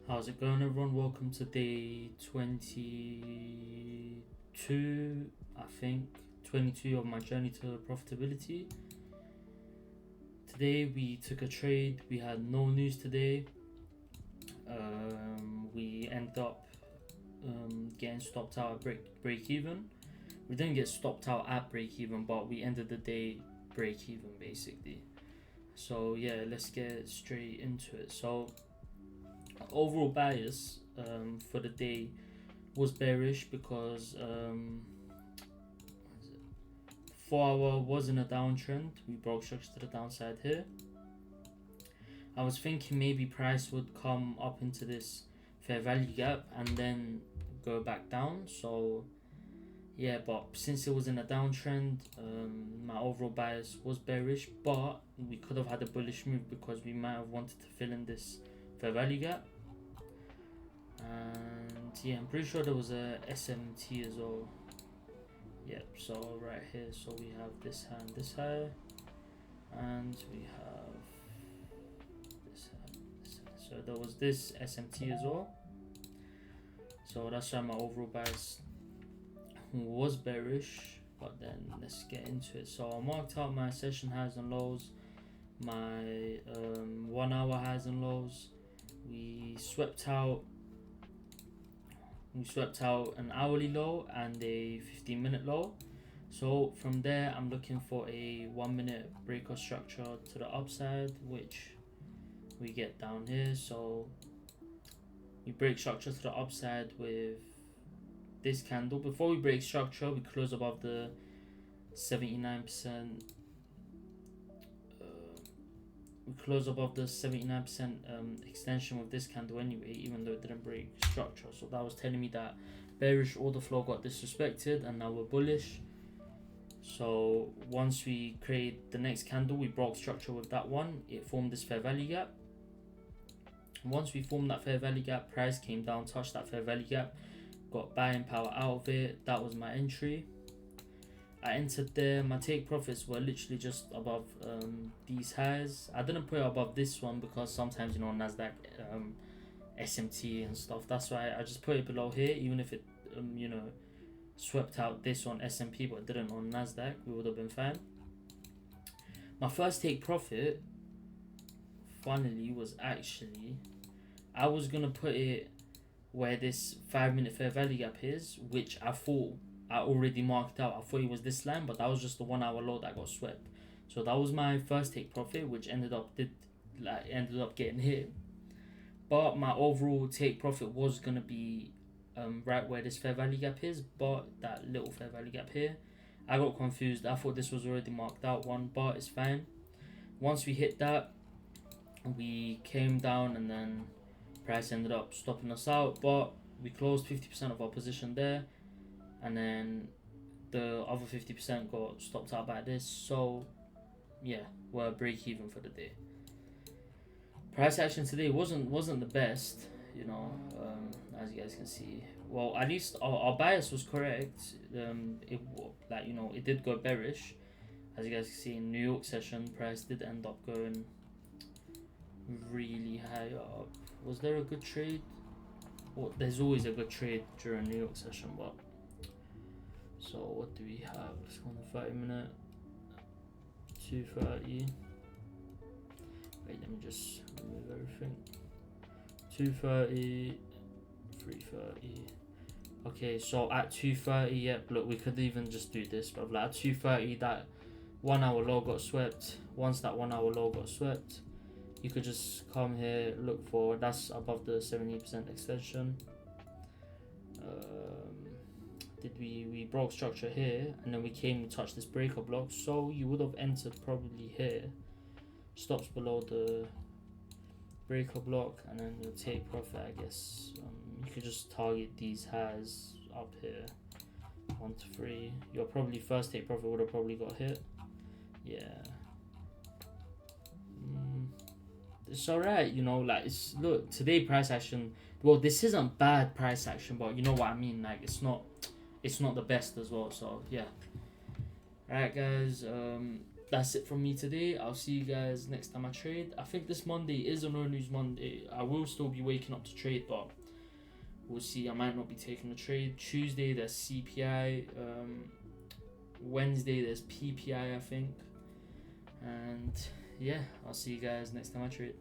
How's it going, everyone? Welcome to day 22, I think, 22 of my journey to profitability. Today we took a trade. We had no news today. We ended up getting stopped out at break even. We didn't get stopped out at break even, but we ended the day break even basically. So yeah, let's get straight into it. So overall bias for the day was bearish because 4 hour was in a downtrend. We broke structure to the downside here. I was thinking maybe price would come up into this fair value gap and then go back down. So yeah, but since it was in a downtrend, my overall bias was bearish, but we could have had a bullish move because we might have wanted to fill in this fair value gap. And yeah, I'm pretty sure there was a SMT as well. Yep, so right here, so we have this high and this high, and we have this high, this high. So there was this SMT as well. So that's why my overall bias was bearish. But then let's get into it. So I marked out my session highs and lows, my 1 hour highs and lows. We swept out an hourly low and a 15-minute low. So from there I'm looking for a 1 minute breaker structure to the upside, which we get down here. So we break structure to the upside with this candle. Before we break structure, we close above the 79%. We close above the 79% extension with this candle anyway, even though it didn't break structure. So that was telling me that bearish order flow got disrespected and now we're bullish. So once we create the next candle, we broke structure with that one. It formed this fair value gap. Once we formed that fair value gap, price came down, touched that fair value gap, got buying power out of it. That was my entry. I entered there. My take profits were literally just above these highs. I didn't put it above this one because sometimes, you know, Nasdaq, SMT and stuff. That's why I just put it below here. Even if it, swept out this on S&P but didn't on Nasdaq, we would have been fine. My first take profit, funnily, was actually, I was gonna put it where this 5 minute fair value gap is, which I thought I already marked out. I thought it was this line, but that was just the 1 hour low that got swept. So that was my first take profit, which ended up getting hit. But my overall take profit was gonna be right where this fair value gap is, but that little fair value gap here, I got confused. I thought this was already marked out one, but it's fine. Once we hit that, we came down and then price ended up stopping us out, but we closed 50% of our position there. And then the other 50% got stopped out by this. So yeah, we're break even for the day. Price action today wasn't the best, as you guys can see. Well, at least our bias was correct. It did go bearish. As you guys can see in New York session, price did end up going really high up. Was there a good trade? Well, there's always a good trade during New York session, but so what do we have? Let's go on the 30-minute, 230. Wait, let me just remove everything. 230, 330. Okay, so at 230, yep, look, we could even just do this, but like at 230, that 1 hour low got swept. Once that 1 hour low got swept, you could just come here, look for, that's above the 70% extension. We broke structure here, and then we came and touched this breaker block, so you would have entered probably here, stops below the breaker block, and then you'll take profit, I guess. You could just target these highs up here, 1 to 3. Your probably first take profit would have probably got hit. Yeah, it's alright, look, today price action, well, this isn't bad price action, but you know what I mean, like it's not the best as well. So yeah, alright guys, that's it from me today. I'll see you guys next time I trade. I think this Monday is a no news Monday. I will still be waking up to trade, but we'll see. I might not be taking a trade. Tuesday there's CPI. Wednesday there's PPI, I think. And yeah, I'll see you guys next time I trade.